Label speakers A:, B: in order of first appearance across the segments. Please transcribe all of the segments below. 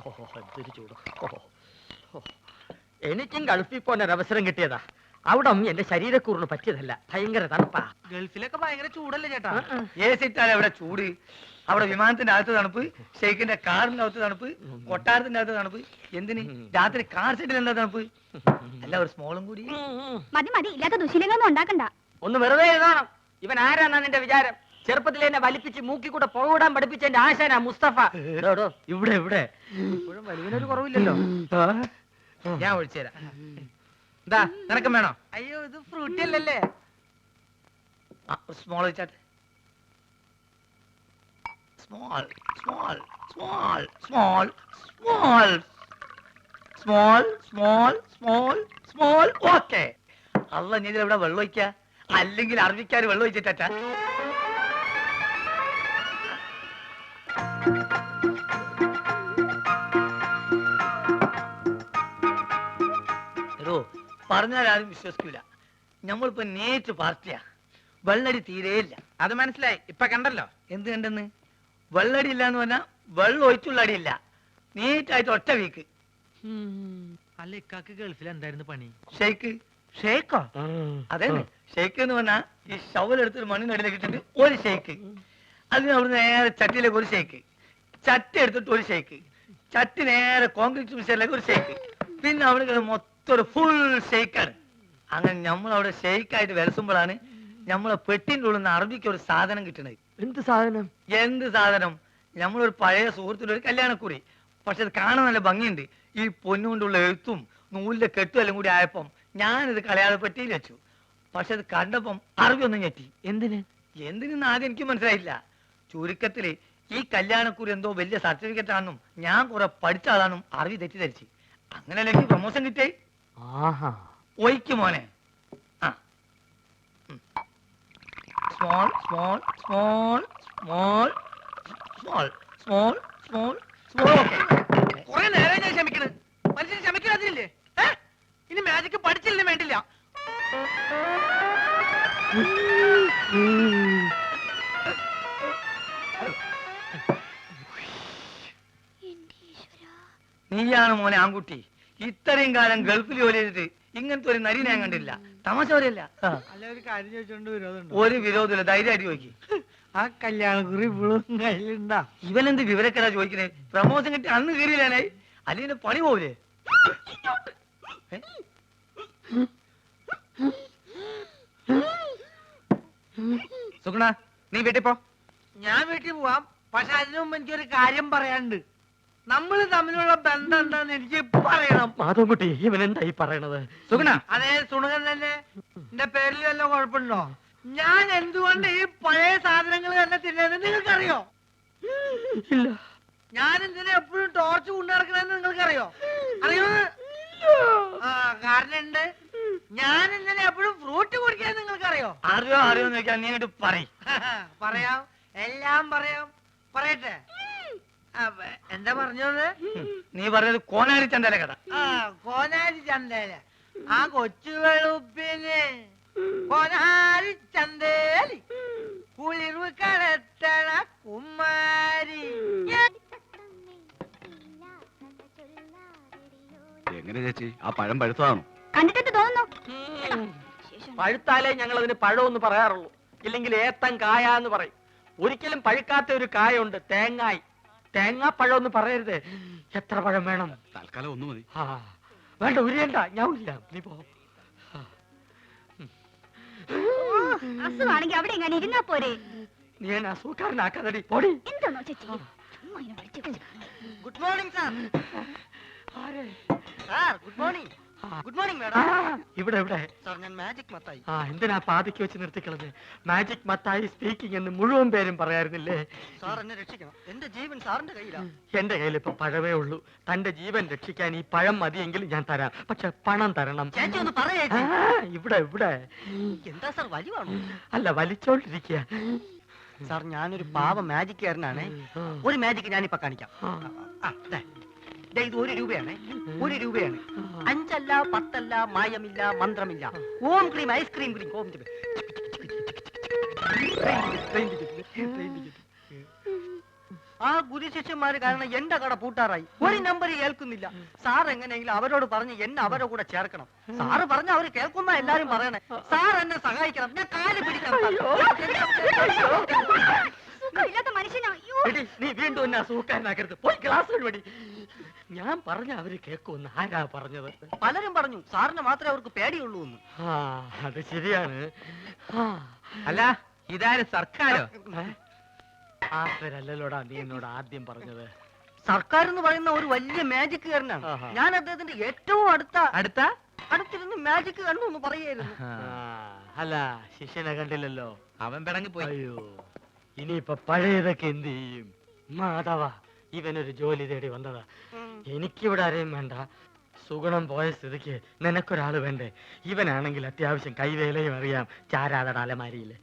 A: എന്തൊരു ചൂട്. എനിക്കും ഗൾഫിൽ പോകാൻ ഒരു അവസരം കിട്ടിയതാ. അവിടെ എന്റെ ശരീരക്കൂറിന് പറ്റിയതല്ല, ഭയങ്കര തണുപ്പാ.
B: ഗൾഫിലൊക്കെ ഭയങ്കര ചൂടല്ലേ ചേട്ടാ?
C: ഏസിട്ടാൽ അവിടെ ചൂട്, അവിടെ വിമാനത്തിന്റെ അകത്ത് തണുപ്പ്, ഷെയ്ഖിന്റെ കാറിന്റെ അകത്ത് തണുപ്പ്, കൊട്ടാരത്തിന്റെ അകത്ത് തണുപ്പ്. എന്തിന് രാത്രി കാർ സെറ്റിൽ എന്താ തണുപ്പ്? അല്ല ഒരു സ്മോളും കൂടി.
D: മതി മതി, ഇല്ലാത്ത ദുശീലങ്ങളൊന്നും ഉണ്ടാക്കണ്ട.
A: ഒന്ന് വെറുതെ എഴുതണം. ഇവൻ ആരാന്നാ നിന്റെ വിചാരം? ചെറുപ്പത്തിൽ എന്നെ വലിപ്പിച്ച് മൂക്കി കൂടെ പുകവിടാൻ പഠിപ്പിച്ച എന്റെ ആശാനാ മുസ്തഫ.
C: ഇവിടെ ഇവിടെ
B: വലിവിനൊരു കുറവില്ലല്ലോ.
C: ഞാൻ ഒഴിച്ചു തരാം. എന്താ നിനക്കും വേണോ?
B: അയ്യോ, ഇത് ഫ്രൂട്ടി അല്ലല്ലേ?
C: സ്മോൾ വെച്ചാട്ടെ. Small small small small small small small small small. Okay. അല്ല നീ ഇവിടെ വെള്ളം ഒഴിക്ക, അല്ലെങ്കിൽ അറബിക്കാർ വെള്ളം ഒഴിച്ചിട്ടാ. പറഞ്ഞാൽ ആരും വിശ്വസിക്കൂല. നമ്മളിപ്പോ നേറ്റ് പാർട്ടിയാ. വെള്ളടി തീരെയില്ല.
B: അത് മനസ്സിലായി, ഇപ്പൊ കണ്ടല്ലോ.
C: എന്ത് കണ്ടെന്ന്? വെള്ളടി ഇല്ല എന്ന് പറഞ്ഞാൽ വെള്ളം ഒഴിച്ചുള്ള അടിയില്ല. നീറ്റായിട്ട് ഒറ്റ വീക്ക്.
B: അല്ല, ഇക്കാക്ക് ഗൾഫിൽ എന്തായിരുന്നു പണി?
C: ഷെയ്ക്ക്.
B: ഷേക്കോ?
C: അതെ, ഷെയ്ക്ക് എന്ന് പറഞ്ഞാൽ ഈ ഷവലെടുത്തൊരു മണ്ണിനടിയിലേക്ക് ഇട്ടിട്ട് ഒരു ഷെയ്ക്ക്, അതിന് അവിടെ നേരെ ചട്ടിയിലേക്ക് ഒരു ഷെയ്ക്ക്, ചട്ടി എടുത്തിട്ട് ഒരു ഷെയ്ക്ക്, ചട്ടി നേരെ കോൺക്രീറ്റ് മിക്സറിലേക്ക് ഒരു ഷെയ്ക്ക്, പിന്നെ അവിടെ മൊത്തം ഒരു ഫുൾ ഷെയ്ക്കാണ്. അങ്ങനെ നമ്മളവിടെ ഷെയ്ക്കായിട്ട് വരസുമ്പോഴാണ് നമ്മളെ പെട്ടിൻ്റെ ഉള്ളിൽ നിന്ന് അറബിക്ക് ഒരു സാധനം കിട്ടണത്.
A: എന്ത് സാധനം?
C: എന്ത് സാധനം? നമ്മളൊരു പഴയ സുഹൃത്തിന്റെ ഒരു കല്യാണക്കുറി. പക്ഷെ അത് കാണാൻ നല്ല ഭംഗിയുണ്ട്. ഈ പൊന്നുകൊണ്ടുള്ള എഴുത്തും നൂലിന്റെ കെട്ടും എല്ലാം കൂടി ആയപ്പം ഞാനിത് കളയാതെ പെട്ടിയിൽ വെച്ചു. പക്ഷെ അത് കണ്ടപ്പം അറബി ഒന്നും ഞെട്ടി. എന്തിനെന്ന് ആദ്യം എനിക്ക് മനസ്സിലായില്ല. ചുരുക്കത്തില് ഈ കല്യാണക്കുറി എന്തോ വലിയ സർട്ടിഫിക്കറ്റ് ആണെന്നും ഞാൻ കുറെ പഠിച്ച ആളാണെന്നും അറബി തെറ്റിദ്ധരിച്ച്. അങ്ങനെയല്ല എനിക്ക് പ്രൊമോഷൻ കിട്ടേ. ഒയ്ക്ക് മോനെ. ആ, small small small small small small small small.
B: കുറെ നേരം ഞാൻ ക്ഷമിക്കണ്. മനുഷ്യൻ ക്ഷമിക്കാതില്ലേ? ഇനി മാജിക്ക് പഠിച്ചില്ലേ വേണ്ടില്ല.
C: നീയാണ് മോനെ ആൺകുട്ടി. ഇത്രയും കാലം ഗൾഫിൽ ജോലി ചെയ്തിട്ട് ഇങ്ങനത്തെ ഒരു നരി ഞാൻ കണ്ടില്ല. തമാശ പറയല്ല.
B: അല്ല, ഒരു കാര്യം ചോദിച്ചോണ്ട് വിരോധമുണ്ടോ?
C: ഒരു വിരോധമില്ല, ധൈര്യമായിട്ട് ചോദിക്കും.
B: ആ കല്യാണക്കുറി ഇപ്പോഴും കയ്യിലുണ്ടാ?
C: ഇവനെന്ത് വിവരക്കെടാ ചോദിക്കണേ? പ്രമോഷൻ കിട്ടി അന്ന് കയറിയില്ലേ? അല്ലെങ്കിൽ പണി പോവില്ലേ?
B: സുഗുണ, നീ വീട്ടിൽ പോ. ഞാൻ വീട്ടിൽ പോവാം. പക്ഷെ അതിനു മുമ്പ് എനിക്കൊരു കാര്യം പറയാനുണ്ട്. നമ്മൾ തമ്മിലുള്ള ബന്ധം എന്താന്ന് എനിക്ക് പറയണം.
A: മാധവൻകുട്ടി, ഇവൻ എന്തായി പറയണത്?
B: സുഗുണ, അതേ സുണകൻ തന്നെ. എന്റെ പേരിൽ വല്ല കുഴപ്പമുണ്ടോ? ഞാൻ എന്തുകൊണ്ട് ഈ പഴയ സാധനങ്ങൾ തന്നെ തിന്നുന്നത് നിങ്ങൾക്കറിയോ?
A: ഇല്ല.
B: ഞാൻ എന്തിനാ എപ്പോഴും ടോർച്ച് കൊണ്ടു നടക്കണെന്ന് നിങ്ങൾക്കറിയോ? അറിയോ? ആ, കാരണം ഉണ്ട്. ഞാൻ എന്തിനാ എപ്പോഴും ഫ്രൂട്ട് കുടിക്കാൻ നിങ്ങൾക്കറിയോ?
C: അറിയോ അറിയോന്ന് ചോദിക്കാൻ നീ അങ്ങോട്ട് പറയും.
B: പറയാം, എല്ലാം പറയാം. പറയട്ടെ? എന്താ പറഞ്ഞത്?
C: നീ പറഞ്ഞത് കോനാരി ചന്തല കഥ.
B: ആ, കോനാരി ചന്തേല. ആ കൊച്ചു വെളുപ്പിന് കോനാരി ചന്തേലി കുളിർവ് കടത്തണ കുമാരി.
E: എങ്ങനെ ചേച്ചി, ആ പഴം പഴുത്തതാണോ?
D: കണ്ടിട്ട് തോന്നുന്നു.
A: പഴുത്താലേ ഞങ്ങൾ അതിന് പഴമെന്ന് പറയാറുള്ളൂ, ഇല്ലെങ്കിൽ ഏത്തൻ കായ എന്ന് പറയും. ഒരിക്കലും പഴുക്കാത്ത ഒരു കായുണ്ട്, തേങ്ങായി. തേങ്ങാപ്പഴം എന്ന് പറയരുത്. എത്ര പഴം വേണം?
E: തൽക്കാലം ഒന്ന് മതി.
A: വേണ്ട, ഉരിയണ്ട, ഞാൻ ഇല്ല. നീ പോ.
D: അസുഖാണെങ്കിൽ അവിടെ എങ്ങനെ ഇരുന്നാ പോരെ?
A: നീ എന്നെ അസുഖക്കാരനാക്കാതടി, പൊടി.
D: എന്താണോ ചേച്ചി?
B: Good morning sir.
A: ആരെ?
B: Sir, good morning. Good morning madam.
A: ഇവിടെ ഇവിടെ.
B: സാർ, ഞാൻ മാജിക് മത്തായി.
A: എന്തിനാ പാതിക്ക് വെച്ച് നിർത്തിക്കളഞ്ഞ്? മാജിക് മത്തായി സ്പീക്കിംഗ് എന്ന് മുഴുവൻ പേരും പറയാറുന്നില്ലേ?
B: സാർ, എന്നെ രക്ഷിക്കണം. എന്റെ ജീവൻ സാറിന്റെ കയ്യിലാണ്.
A: എന്റെ കയ്യിൽ ഇപ്പൊ പഴമേ ഉള്ളൂ. തന്റെ ജീവൻ രക്ഷിക്കാൻ ഈ പഴം മതിയെങ്കിലും ഞാൻ തരാം. പക്ഷെ പണം തരണം.
B: ചേച്ചി ഒന്ന് പറയേ.
A: ഇവിടെ ഇവിടെ.
B: എന്താ സാർ, വലിവാണോ?
A: അല്ല, വലിച്ചോണ്ടിരിക്കുക.
B: സാർ, ഞാനൊരു പാവ മാജിക്കാരനാണ്. ഒരു മാജിക് ഞാനിപ്പോ കാണിക്കാം. ഇത് 1 രൂപയാണ്. 1 രൂപയാണ്. 5 അല്ല, 10 അല്ല, മായമില്ല, മന്ത്രമില്ല. ഓം ക്രീം, ഐസ്ക്രീം ക്രീം. ഓം ആ ഗുരുശിഷ്യന്മാര് കാരണം എന്റെ കട പൂട്ടാറായി. ഒരു നമ്പർ കേൾക്കുന്നില്ല. സാർ എങ്ങനെയെങ്കിലും അവരോട് പറഞ്ഞ് എന്നെ അവരുടെ കൂടെ ചേർക്കണം. സാറ് പറഞ്ഞ അവര് കേൾക്കുന്ന എല്ലാരും പറയണേ. സാർ എന്നെ സഹായിക്കണം. ഞാൻ കാല് പിടിക്കണം.
D: സുഖമില്ലാത്ത മനുഷ്യനാ. അയ്യോ.
A: എടി, നീ വീണ്ടും എന്നെ സൂക്കാനാക്കരുത്. പോയി ക്ലാസ് പടി. ഞാൻ പറഞ്ഞ അവര് കേൾക്കുമെന്ന് ആരാ പറഞ്ഞത്?
B: പലരും പറഞ്ഞു സാറിന് മാത്രമേ അവർക്ക് പേടിയുള്ളൂ എന്ന്.
A: ആ, അത് ശരിയാണ്. ആ,
C: അല്ല ഇതാരും സർക്കാരോ?
A: ആ പേരല്ലോടാ നീ എന്നോട് ആദ്യം പറഞ്ഞത്.
B: സർക്കാർ എന്ന് പറയുന്ന ഒരു വലിയ മാജിക്കുകാരനാണ്.
A: ആഹാ.
B: ഞാൻ അദ്ദേഹത്തിന്റെ ഏറ്റവും
C: അടുത്ത
B: അടുത്തിരുന്ന് മാജിക് കണ്ടു എന്ന് പറയായിരുന്നു.
A: ആ, അല്ല ശിഷ്യനെ കണ്ടില്ലല്ലോ.
C: അവൻ പിടങ്ങി പോയി.
A: അയ്യോ, ഇനിയിപ്പൊ പഴയതൊക്കെ എന്ത് ചെയ്യും? മാധവ, ഇവനൊരു ജോലി തേടി വന്നതാ. എനിക്കിവിടെ ആരെയും വേണ്ട. സുഗുണം പോയ സ്ഥിതിക്ക് നിനക്കൊരാള് വേണ്ടേ? ഇവനാണെങ്കിൽ അത്യാവശ്യം കൈവേലയും അറിയാം. ചാരാതട അലമാരിയില്.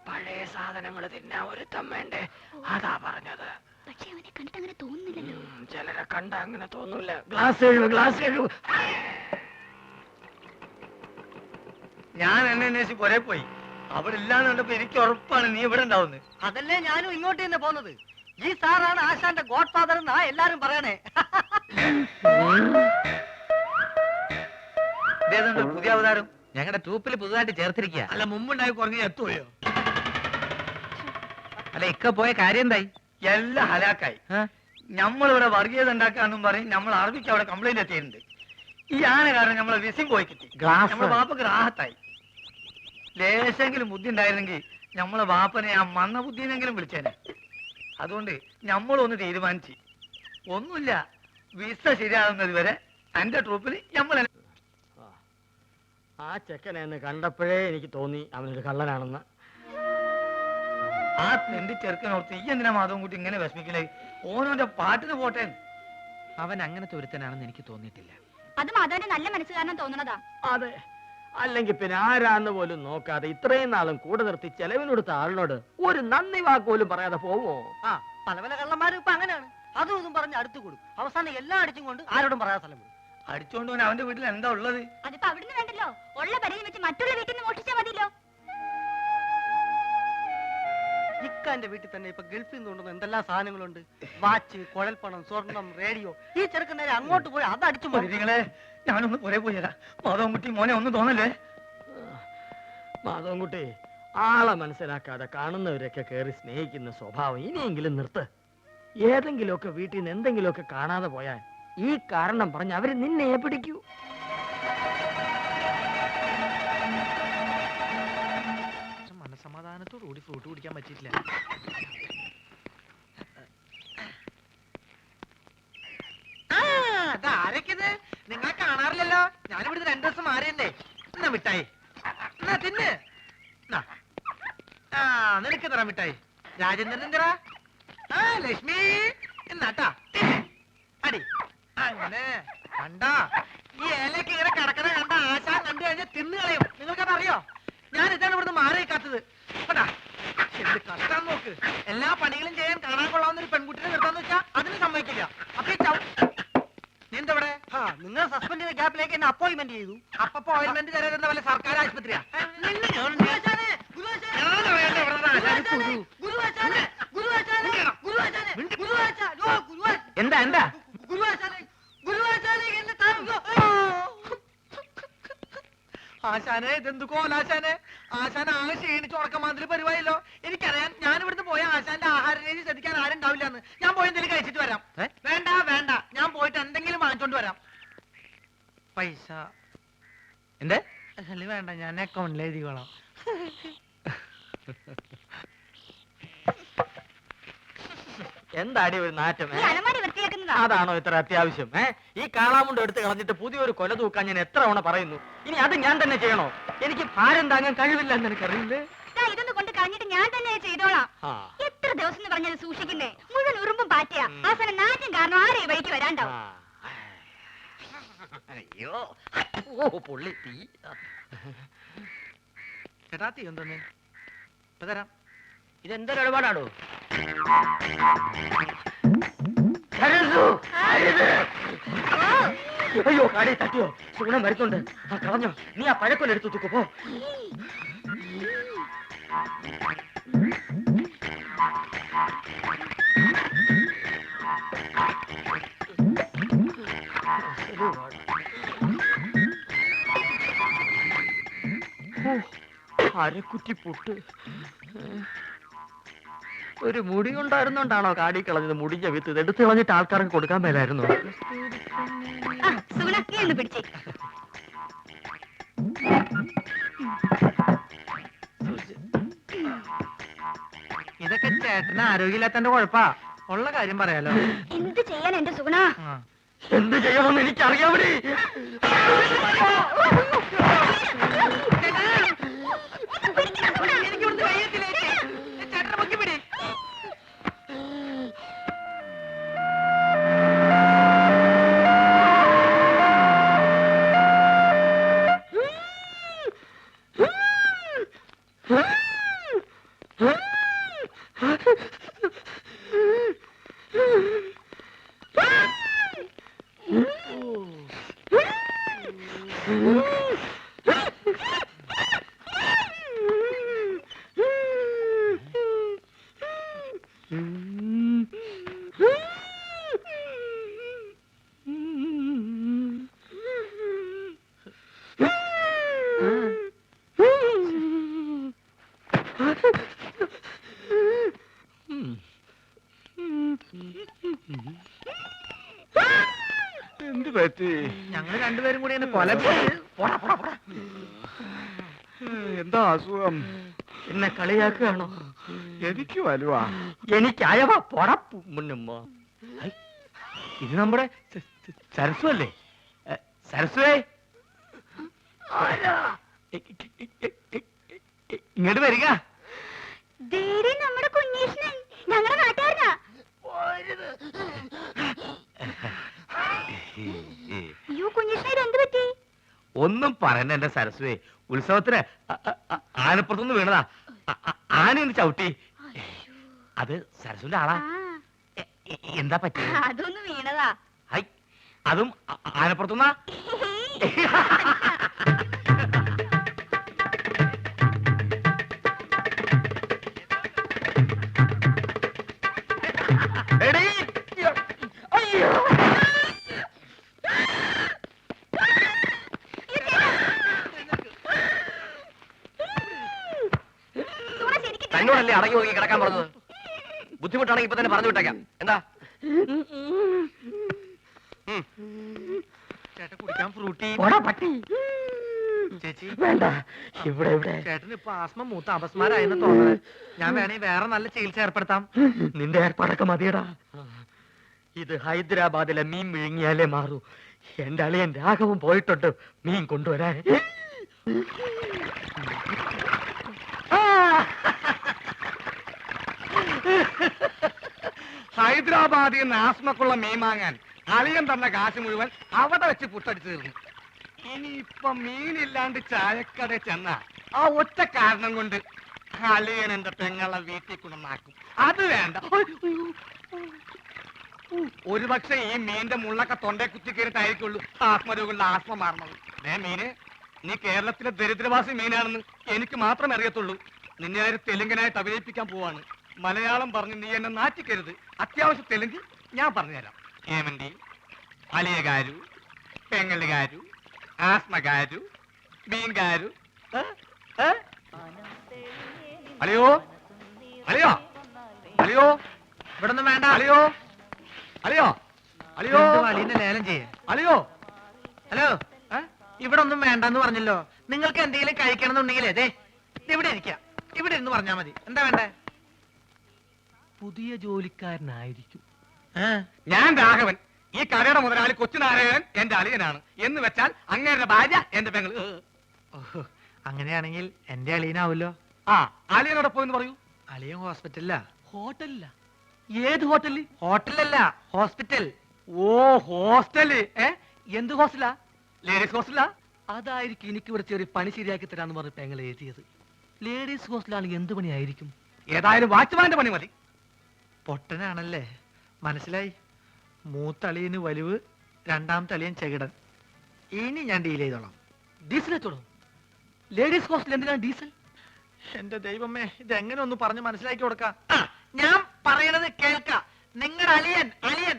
A: പഴയ സാധനങ്ങൾ തിന്നാ ഒരുത്തം വേണ്ടേ? അതാ പറഞ്ഞത്.
D: പക്ഷെ അവനെ കണ്ടിട്ട് അങ്ങനെ തോന്നുന്നില്ലല്ലോ.
A: ചിലരെ കണ്ട അങ്ങനെ തോന്നൂല. ഗ്ലാസ് എഴുവ്, ഗ്ലാസ് എഴുവ്.
C: ഞാൻ എന്നെ അന്വേഷിച്ച് പുറേ പോയി. അവിടെ ഇല്ലാന്ന് കണ്ടപ്പോ എനിക്ക് ഉറപ്പാണ് നീ ഇവിടെ ഉണ്ടാവുന്നത്.
B: അതല്ലേ ഞാനും ഇങ്ങോട്ട് തന്നെ പോന്നത്. ഈ സാറാണ് ആശാന്റെ ഗോഡ് ഫാദർ എന്നാ എല്ലാരും പറയണേ.
C: ഇതേതുണ്ട് പുതിയ അവതാരം?
F: ഞങ്ങളുടെ ട്രൂപ്പിൽ പുതുതായിട്ട് ചേർത്തിരിക്കുക.
C: അല്ല മുമ്പുണ്ടായി കുറഞ്ഞ എത്തുകയോ?
F: അല്ല ഇക്ക പോയ കാര്യം എന്തായി?
C: എല്ലാം ഹലാക്കായി. നമ്മളിവിടെ വർഗീയത ഉണ്ടാക്കാന്നും പറയും. നമ്മൾ അറബിക്ക് അവിടെ കംപ്ലൈന്റ് എത്തിയിട്ടുണ്ട്. ഈ ആന കാരണം നമ്മളെ വിസിം പോയി കിട്ടി.
A: ഗ്ലാസ്.
C: നമ്മളെ ബാപ്പക്ക് റാഹത്തായി. ലേശെങ്കിലും ബുദ്ധി ഉണ്ടായിരുന്നെങ്കിൽ നമ്മളെ ബാപ്പനെ ആ മന്ന ബുദ്ധിനെങ്കിലും വിളിച്ചേനെ. അതുകൊണ്ട് നമ്മളൊന്ന് തീരുമാനിച്ച് ഒന്നുമില്ല, വിസ ശരിയാകുന്നത് വരെ എന്റെ ട്രൂപ്പിൽ നമ്മൾ
A: ആ ചെക്കനെ എന്ന് കണ്ടപ്പോഴേ എനിക്ക് തോന്നി അവനൊരു കള്ളനാണെന്ന്.
C: ആ തെണ്ടി ചെറുക്കനോർത്ത് ഈ എന്തിനാ മാധവൻ കുട്ടി ഇങ്ങനെ വിഷമിക്കലേ? ഓനോന്റെ പാട്ടിന് പോട്ടെ.
F: അവൻ അങ്ങനത്തെ ഒരുത്തനാണെന്ന് എനിക്ക് തോന്നിയിട്ടില്ല.
D: അത് മാധവന്റെ നല്ല മനസ്സ് കാരണം തോന്നണതാ.
A: അതെ, അല്ലെങ്കിൽ പിന്നെ ആരാന്ന് പോലും നോക്കാതെ ഇത്രയും നാളും കൂടെ നിർത്തി ചെലവിനൊടുത്ത ആളിനോട് ഒരു നന്ദി വാക്ക് പോലും പറയാതെ പോവോ?
B: ആ പല പല കള്ളന്മാരും ഇപ്പൊ അങ്ങനെയാണ്. അതും ഇതും പറഞ്ഞ് അടുത്ത് കൂടും. അവസാനം എല്ലാം അടിച്ചും കൊണ്ട് ആരോടും പറയാൻ സ്ഥലം വിടും.
C: അടിച്ചോണ്ട് പോൻ അവന്റെ വീട്ടിൽ എന്താ ഉള്ളത്?
D: അതിപ്പോ അവിടുന്ന് വേണ്ടല്ലോ. ഉള്ള പരിധി വെച്ച് മറ്റുള്ള വീട്ടിൽ നിന്ന് മോഷിച്ചാ മതിയല്ലോ.
B: ഇക്കാന്റെ വീട്ടിൽ തന്നെ ഇപ്പൊ ഗൾഫിൽ നിന്ന് കൊണ്ടുവന്ന എന്തെല്ലാം സാധനങ്ങളുണ്ട്. വാച്ച്, കുഴൽപ്പണം, സ്വർണം, റേഡിയോ. ഈ ചെറുക്കൻ നേരെ അങ്ങോട്ട് പോയി അത് അടിച്ചു പോയി.
C: നിങ്ങളെ ഞാനൊന്ന് പുറേ പോയി തരാം. മാധവൻ കുട്ടി മോനെ ഒന്നും തോന്നല്ലേ?
A: മാധവൻകുട്ടി, ആളെ മനസ്സിലാക്കാതെ കാണുന്നവരൊക്കെ കയറി സ്നേഹിക്കുന്ന സ്വഭാവം ഇനിയെങ്കിലും നിർത്ത്. ഏതെങ്കിലുമൊക്കെ വീട്ടിൽ നിന്ന് എന്തെങ്കിലുമൊക്കെ കാണാതെ പോയാൽ ഈ കാരണം പറഞ്ഞ് അവര് നിന്നെ പിടിക്കൂ.
F: മനസമാധാനത്തോടു കൂടി ഫ്രൂട്ട് കുടിക്കാൻ പറ്റിയിട്ടില്ല.
B: ആരൊക്കെത്? നിങ്ങൾ കാണാറില്ലല്ലോ. ഞാനിവിടുന്ന് 2 ദിവസം മാറിയല്ലേ. എന്നാ മിഠായി എന്നാ തിന്ന്. ആ നിനക്ക് തരാം മിഠായി. രാജേന്ദ്രൻ തരാ. ആ ലക്ഷ്മി എന്നാട്ടാ അടി. അങ്ങനെ കണ്ടാ ഈ ഇലക്ക് ഇങ്ങനെ കിടക്കണ കണ്ട ആശാൻ കണ്ടു കഴിഞ്ഞാൽ തിന്നു കളയും. നിങ്ങൾക്കത് അറിയോ? ഞാൻ ഇതാണ് ഇവിടുന്ന് മാറിയേക്കാത്തത്. കേട്ടാ എന്ത് കഷ്ടം നോക്ക്. എല്ലാ പണികളും ചെയ്യാൻ കാണാൻ കൊള്ളാവുന്ന ഒരു പെൺകുട്ടിനെ നിർത്താന്ന് വെച്ചാ അതിന് സമ്മതിക്കില്ല. അപ്പൊ നീന്തവിടെ നിങ്ങൾ സസ്പെൻഡ് ചെയ്ത ഗ്യാപ്പിലേക്ക് എന്നെ അപ്പോയിന്റ്മെന്റ് ചെയ്തു. അപ്പൊ അപ്പോയിന്റ്മെന്റ് തരാൻ വല്ല സർക്കാർ ആശുപത്രിയാ?
F: എന്താ എന്താ
B: ആശാനെ ഇതെന്തു കോലാശാനെ? ആശാൻ ആകെ ക്ഷീണിച്ച് ഉറക്കമാതിരി പരിപാടിയല്ലോ. എനിക്കറിയാം. ഞാൻ ഇവിടുന്ന് പോയ ആശാന്റെ ആഹാര രീതി ശ്രദ്ധിക്കാൻ ആരും ഉണ്ടാവില്ല എന്ന്. ഞാൻ പോയി എന്തെങ്കിലും കഴിച്ചിട്ട് വരാം. വേണ്ട വേണ്ട, ഞാൻ പോയിട്ട് എന്തെങ്കിലും വാങ്ങിച്ചോണ്ട് വരാം. പൈസ
F: എന്ത്?
B: അല്ല വേണ്ട, ഞാൻ അക്കൗണ്ടിൽ എഴുതിക്കോളാം.
A: എന്താടി ഒരു നാറ്റം?
D: ഈ അലമാരി വൃത്തിയാക്കുന്നതാ.
A: അതാണോ ഇത്ര അത്യാവശ്യം? ഈ കാളാമുണ്ട് എടുത്ത് കളഞ്ഞിട്ട് പുതിയൊരു കൊല തൂക്കാൻ ഞാൻ എത്ര തവണ പറയുന്നു. ഇനി അത് ഞാൻ തന്നെ ചെയ്യണോ? എനിക്ക് ഭാരം താങ്ങാൻ കഴിവില്ല എന്ന് എനിക്കറിയില്ലേ?
D: ഇതൊന്ന് കൊണ്ട് കളഞ്ഞിട്ട് ഞാൻ തന്നെ ചെയ്തോളാം. എത്ര ദിവസം എന്ന് പറഞ്ഞത് സൂക്ഷിക്കുന്നേ? മുഴുവൻ ഉറുമ്പും പാറ്റയാ. അവസാനം നാറ്റം കാരണം ആരെ ഈ വഴിക്ക് വരാണ്ടാവും.
A: അയ്യോ, ഓ പൊള്ളി തീ.
B: ചേട്ടാ തീ എന്തോന്ന് ഇപ്പൊ തരാം.
A: ഇതെന്തൊരു ഇടപാടാണോ?
D: ഓ
A: അയ്യോ കാടി തട്ടിയോ സുഗുണം വരുന്നുണ്ട് ആ കളഞ്ഞോ നീ ആ പഴക്കൊല്ലെടുത്ത് തൂക്കു പോ അരക്കുറ്റി പുട്ട് ഒരു മുടി ഉണ്ടായിരുന്നോണ്ടാണോ കാടി കളഞ്ഞത് മുടിഞ്ഞ വിത്ത് ഇത് എടുത്ത് കളഞ്ഞിട്ട് ആൾക്കാർക്ക് കൊടുക്കാൻ മേലായിരുന്നു
D: ആ സുഗുണ നീ ഒന്ന് പിടിച്ചേ
F: ഇതൊക്കെ ചേട്ടന് ആരോഗ്യമില്ലാത്തന്റെ കുഴപ്പാ ഉള്ള കാര്യം പറയാലോ
D: എന്ത് ചെയ്യാൻ എന്റെ സുഗുണ
F: ആ.
A: എന്ത് ചെയ്യണമെന്ന് എനിക്കറിയാമടി എന്ത് പറ്റി
F: ഞങ്ങൾ രണ്ടുപേരും കൂടി എന്നെ കൊല പിടിച്ച് പോടാ, പോടാ, പോടാ.
E: എന്താ അസുഖം
A: എന്നെ കളിയാക്കുകയാണോ
E: എനിക്ക് വലുവാ
A: എനിക്ക് അയവ പൊടപ്പു മുന്നുമ്മ ഇത് നമ്മുടെ സരസു അല്ലേ സരസുവേ ഇങ്ങോട്ട് വരിക
D: നമ്മുടെ കുഞ്ഞീഷ്ണൻ ഞങ്ങളുടെ നാട്ടുകാരനാ അയ്യോ കുഞ്ഞീഷ്ണൻ എന്ത് പറ്റി
A: ഒന്നും പറയണ്ട എന്റെ സരസുവേ ഉത്സവത്തിന് ആനപ്പുറത്തുനിന്ന് വീണതാ ആനയൊന്ന് ചവിട്ടി അത് സരസുവിന്റെ ആളാ എന്താ പറ്റി
D: അതൊന്ന് വീണതാ
A: ഹൈ അതും ആനപ്പുറത്തുനിന്നാ എടീ, അയ്യോ
B: തന്നോടല്ലേ അടങ്ങി ഒതുങ്ങി കിടക്കാൻ പറഞ്ഞത് ബുദ്ധിമുട്ടാണെങ്കിൽ ഇപ്പൊ തന്നെ പറഞ്ഞു വിട്ടേക്കാം എന്താ
F: ചേട്ടൻ കുടിക്കാൻ ഫ്രൂട്ടി
A: പോടാ പട്ടി
F: ചേച്ചി
A: വേണ്ട ഇവിടെ ഇവിടെ
F: ചേട്ടന് ഇപ്പൊ ആസ്മ മൂത്ത അപസ്മാരായെന്ന് തോന്നുന്നത് ഞാൻ വേണേ വേറെ നല്ല ചികിത്സ ഏർപ്പെടുത്താം
A: നിന്റെ ഏർപ്പാടൊക്കെ മതിയടാ ഇത് ഹൈദരാബാദിലെ മീൻ വിഴുങ്ങിയാലേ മാറൂ എന്റെ അളിയൻ രാഘവൻ പോയിട്ടുണ്ട് മീൻ കൊണ്ടുവരാൻ
C: ഹൈദരാബാദിൽ നിന്ന് ആസ്മക്കുള്ള മീൻ വാങ്ങാൻ അളിയൻ തന്ന കാശ് മുഴുവൻ അവിടെ വെച്ച് പുട്ടടിച്ചു തീർന്നു ഇനിയിപ്പൊ മീനില്ലാണ്ട് ചായക്കട ചെന്ന ആ ഒറ്റ കാരണം കൊണ്ട് അളിയൻ എന്റെ പെങ്ങളെ വീട്ടിൽ കൊണ്ടുവന്നാക്കും അത് വേണ്ട ഒരു പക്ഷെ ഈ മീന്റെ മുള്ളൊക്കെ തൊണ്ടേ കുത്തി കയറിട്ടായിരിക്കുള്ളൂ ആത്മരോഗങ്ങളുടെ ആത്മ മാറണത് മീന് നീ കേരളത്തിലെ ദരിദ്രവാസി മീനാണെന്ന് എനിക്ക് മാത്രമേ അറിയത്തുള്ളൂ നിന്നെ ആര് തെലുങ്കനായിട്ട് അഭിനയിപ്പിക്കാൻ പോവാണ് മലയാളം പറഞ്ഞ് നീ എന്നെ നാറ്റിക്കരുത് അത്യാവശ്യം തെലുങ്ക് ഞാൻ പറഞ്ഞുതരാം ഏമന്തി അലിയകാരു പെങ്ങലുകാരു ആസ്മകാരു മീൻകാരു അലിയോ അലിയോ അലിയോ
F: ഇവിടെ ഒന്നും വേണ്ട
C: അലിയോ അലിയോ അലിയോ
F: അലീനെ ലേലം ചെയ്യേ
C: അലിയോ
F: ഹലോ ഇവിടെ ഒന്നും വേണ്ടെന്ന് പറഞ്ഞല്ലോ നിങ്ങൾക്ക് എന്തെങ്കിലും കഴിക്കണം എന്നുണ്ടെങ്കിൽ അതെ ഇവിടെ ഇരിക്കാം ഇവിടെ ഇരുന്ന് പറഞ്ഞാ മതി എന്താ വേണ്ടേ
A: പുതിയ ജോലിക്കാരനായിരിക്കും
C: ഞാൻ രാഘവൻ ഈ കടയുടെ മുതലാളി കൊച്ചുനാരായണൻ എന്റെ അളിയനാണ് എന്ന് വെച്ചാൽ അങ്ങേരുടെ ഭാര്യ എന്റെ പെങ്ങള്
F: ഓഹോ അങ്ങനെയാണെങ്കിൽ എന്റെ അളിയനാവൂല്ലോ
C: ആ അളിയനോടെ പോയെന്ന് പറയൂ
F: അളിയൻ ഹോസ്പിറ്റലിലാ
A: ഹോട്ടലില്ല ഏത് ഹോട്ടലിൽ
F: ഹോട്ടലല്ല ഹോസ്പിറ്റൽ
C: ഓ ഹോസ്റ്റല് എന്ത് ഹോസ്റ്റലാ ലേഡീസ് ഹോസ്റ്റലാ
A: അതായിരിക്കും എനിക്ക് ഇവിടെ ചെറിയ പണി ശരിയാക്കി തരാന്ന് പറഞ്ഞ പെങ്ങൾ എഴുതിയത് ലേഡീസ് ഹോസ്റ്റലാണെങ്കിൽ എന്ത് പണിയായിരിക്കും
C: ഏതായാലും വാച്ച്മാന്റെ പണി മതി
F: പൊട്ടനാണല്ലേ മനസ്സിലായി മൂത്തളിയന് വലിവ് രണ്ടാമത്തെ അളിയൻ ചെകിടൻ ഇനി ഞാൻ ഡീൽ ചെയ്തോളാം.
B: ഡീസൽ വെച്ചോളൂ. ലേഡീസ് ഹോസ്റ്റൽ എന്തിനാണ് ഡീസൽ?
F: എന്റെ ദൈവമേ, ഇത് എങ്ങനെ ഒന്ന് പറഞ്ഞ് മനസ്സിലാക്കി കൊടുക്കാം. ഞാൻ പറയണത് കേൾക്ക. നിങ്ങളുടെ അളിയൻ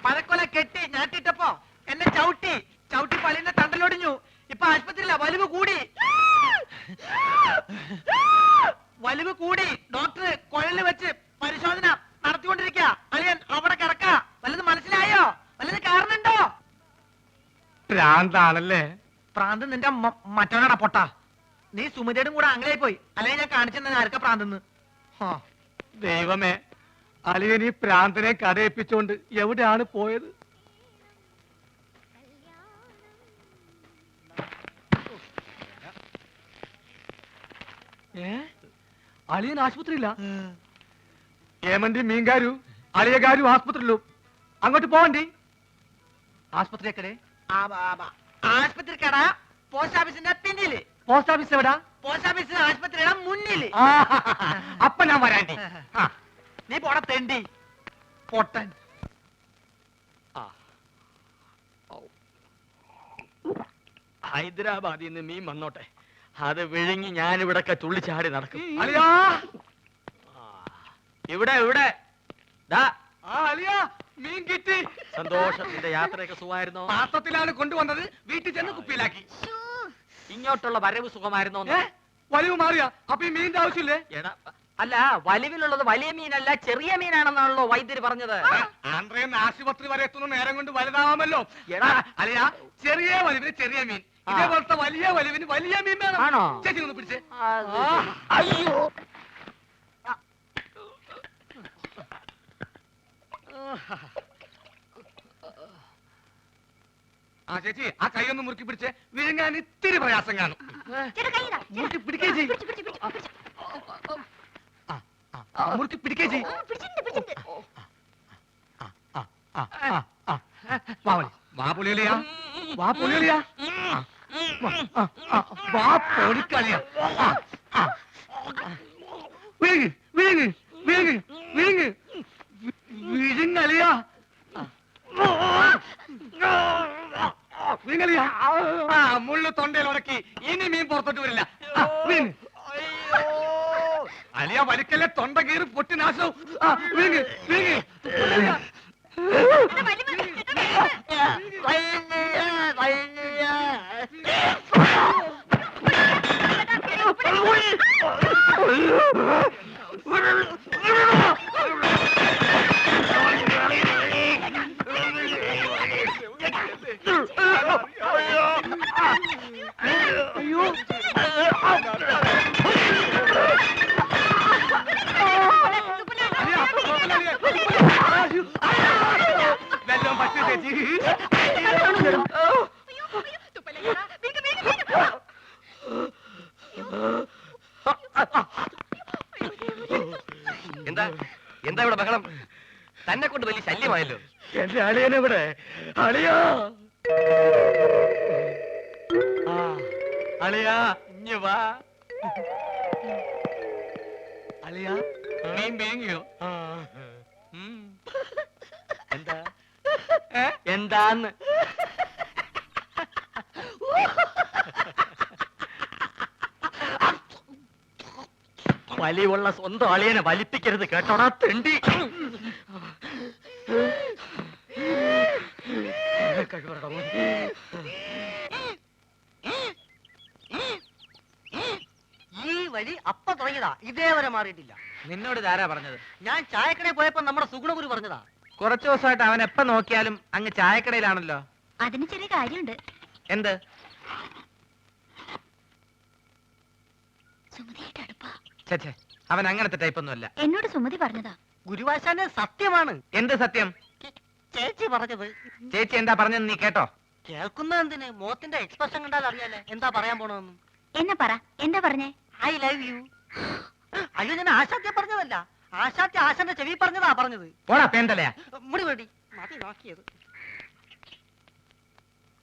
F: പഴക്കൊല കെട്ടി ഞാട്ടിട്ടപ്പോ എന്നെ ചവിട്ടി പലിന്റെ തണ്ടലൊടിഞ്ഞു. ഇപ്പൊ ആശുപത്രിയില്ല, വലിവ് കൂടി. ഡോക്ടർ കുഴലിൽ വെച്ച് പരിശോധന നടത്തിക്കൊണ്ടിരിക്കുക. അളിയൻ അവിടെ കിടക്ക. വല്ലത് മനസ്സിലായോ? വല്ലത് കാരണുണ്ടോ?
A: ഭ്രാന്താണല്ലേ?
F: പ്രാന്ത് നിന്റെ മറ്റവനാടാ പൊട്ട. നീ സുമിതയുടെ കൂടെ അങ്ങനെ പോയി. അല്ലെങ്കിൽ ഞാൻ കാണിച്ചെന്നെ ആർക്കാ പ്രാന്തെന്ന്.
A: ദൈവമേ, അളിയൻ ഈ പ്രാന്തനെ കടയിപ്പിച്ചോണ്ട് എവിടെയാണ് പോയത്?
B: അളിയൻ ആശുപത്രിയില്ല.
A: ఏమండి మీంగారు అలియ గారు ఆసుపత్రిలో അങ്ങോട്ട് പോവണ്ടി.
B: ആശുപത്രി എക്കടെ?
F: ആശുപത്രി കട പോസ്റ്റ് ഓഫീസിന്റെ പിന്നില്.
B: പോസ്റ്റ് ഓഫീസ് എവിടാ?
F: പോസ്റ്റ് ഓഫീസ് ആശുപത്രിയുടെ മുന്നില്.
A: അപ്പ ഞാൻ വരാണ്ടി.
F: നീ പോട തെണ്ടി പൊട്ടൻ.
A: ഹൈദരാബാദിൽ നിന്ന് മീൻ വന്നോട്ടെ, അത് വിഴുങ്ങി ഞാനിവിടൊക്കെ തുള്ളിച്ചാടി നടക്കും.
B: അളിയാ,
A: ഇവിടെ ഇവിടെ
B: അളിയാ, മീൻ കിട്ടി.
A: സന്തോഷം. നിന്റെ യാത്രയൊക്കെ സുഖമായിരുന്നോ?
B: പാത്രത്തിലാണ് കൊണ്ടുവന്നത്. വീട്ടിൽ ചെന്ന് കുപ്പിയിലാക്കി.
A: ഇങ്ങോട്ടുള്ള വരവ് സുഖമായിരുന്നോ?
B: വലിവ് മാറിയാ? അപ്പൊ ഈ മീനിന്റെ ആവശ്യമില്ലേ?
A: എടാ, അല്ല, വലിവിലുള്ളത് വലിയ മീനല്ല ചെറിയ മീനാണെന്നാണല്ലോ വൈദ്യര് പറഞ്ഞത്.
B: ആന്ധ്രയിൽ ആശുപത്രി വരെ എത്തുന്ന നേരം കൊണ്ട് വലുതാവാമല്ലോ. എടാ അളിയാ, ചെറിയ വലിവിന് ചെറിയ മീൻ, ഇതേപോലത്തെ വലിയ വലിവിന് വലിയ മീൻ വേണം.
A: ആണോ?
B: ചേച്ചി ഒന്ന് പിടിച്ചേ.
A: അയ്യോ,
B: ആ ചേച്ചി, ആ കൈ ഒന്ന് മുറുക്കി പിടിച്ചേ. വിഴുങ്ങാൻ ഇത്തിരി പ്രയാസം കാണും. മുറുക്കി പിടിക്കേ ചെയ്. മുറുക്കി പിടിക്കേ ചെയ്. വാ പൊളിയലിയാ, വാ പൊളിയലിയാ, വാ പൊളിക്കളിയാ. വിഴുങ്ങ് വിഴുങ്ങ് വിഴുങ്ങ് വിഴുങ്ങ് വിഴുങ്ങലിയാ, വിഴുങ്ങലിയാ. മുള്ളു തൊണ്ടയിൽ ഉടക്കി. ഇനി മീൻ പുറത്തോട്ട് വരില്ല. വിഴുങ്ങ്. അലിയ വലിക്കല്ലേ, തൊണ്ട കീറി പൊട്ടി നാശവും. വിഴുങ്ങ് വിഴുങ്ങ്. വെള്ളം പറ്റി ചേച്ചി.
A: എന്താ എന്താ ഇവിടെ ബഹളം? തന്നെ കൊണ്ട് വലിയ ശല്യമായല്ലോ. എന്റെ അളിയനെവിടെ? അളിയാ, അളിയാ, ഇഞ്ഞ് വാ.
B: അളിയാ, മീൻ വേങ്ങിയോ?
A: എന്താ എന്താന്ന്? വലിയുള്ള സ്വന്തം അളിയനെ വലിപ്പിക്കരുത് കേട്ടോടാ തെണ്ടി.
B: ഈ വഴി അപ്പ തുടങ്ങിയതാ, ഇതേവരെ മാറിയിട്ടില്ല.
C: നിന്നോട് ഇതാരാ പറഞ്ഞത്?
B: ഞാൻ ചായക്കടയിൽ പോയപ്പോ നമ്മുടെ സുഗുണഗുരു പറഞ്ഞതാ.
C: കുറച്ചു ദിവസമായിട്ട് അവൻ എപ്പ നോക്കിയാലും അങ്ങ് ചായക്കടയിലാണല്ലോ.
D: അതിന് ചെറിയ കാര്യമുണ്ട്.
C: എന്ത്?
D: സുമതിയായിട്ട് അടുപ്പാ.
C: ഛെ, അവൻ അങ്ങനത്തെ ടൈപ്പൊന്നും അല്ല.
D: എന്നോട് സുമതി പറഞ്ഞതാ.
B: ഗുരുവാശാന്റെ സത്യമാണ്.
C: എന്ത് സത്യം?
B: ചേച്ചി പറഞ്ഞത്.
C: ചേച്ചി എന്താ പറഞ്ഞെന്ന് നീ കേട്ടോ?
B: കേൾക്കുന്ന എന്തിന്? മോത്തിന്റെ എക്സ്പ്രഷൻ കണ്ടാൽ അറിയാലേ എന്താ പറയാൻ പോണെന്ന്.
D: എന്നെ പറ, എന്താ പറഞ്ഞേ?
B: I love you. അയ്യോ, ഞാൻ ആശാത്യ പറഞ്ഞതല്ല. ആശാത്യ ആശാന്റെ ചെവി പറഞ്ഞതാ പറഞ്ഞത്.
C: പോടാ പേന്തലയാ.
B: മുടി വേണ്ടി മതി നോക്കിയത്.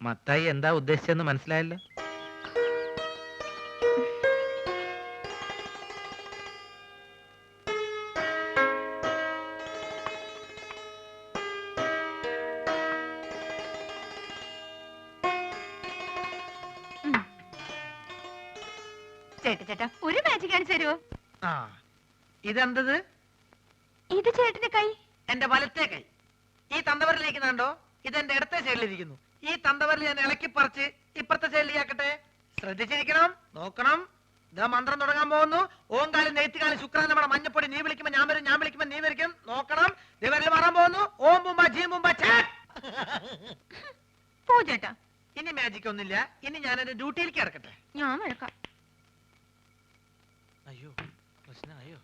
C: മത്തായി എന്താ ഉദ്ദേശിച്ചെന്ന് മനസ്സിലായല്ലോ.
D: ചേട്ടാ ഒരു മാജിക് കാണിച്ചു തരുമോ?
F: ആ ഇതെന്തത്?
D: ഇത് ചേട്ടന്റെ കൈ.
F: എന്റെ വലത്തെ കൈ. ഈ തന്തവരിലേക്ക് കണ്ടോ? ഇതെന്റെ ഇടത്തെ സൈഡിലിരിക്കുന്നു. ഈ തന്തവരിൽ ഞാൻ ഇളക്കി പറിച്ച് ഇപ്പുറത്തെ സൈഡിലേക്കാക്കട്ടെ. ശ്രദ്ധിച്ചിരിക്കണം, നോക്കണം. ഇതാ മന്ത്രം തുടങ്ങാൻ പോകുന്നു. ഓങ്കാലി നെയ്ത്തുകാലി ശുക്രൻ നമ്മുടെ മഞ്ഞപ്പൊടി. നീ വിളിക്കുമ്പോ ഞാൻ വരും, ഞാൻ വിളിക്കുമ്പോ നീ വരിക്കും. നോക്കണം. ദിവരിൽ മാറാൻ പോകുന്നു. ഓം ബുംബ ജീ ബുംബ
D: പോ ചേട്ടാ.
F: ഇനി മാജിക് ഒന്നുമില്ല. ഇനി ഞാൻ എന്റെ ഡ്യൂട്ടിയിലേക്ക് കിടക്കട്ടെ.
D: ഞാൻ വഴക്കാം.
F: അയ്യോ പ്രശ്നമായോ?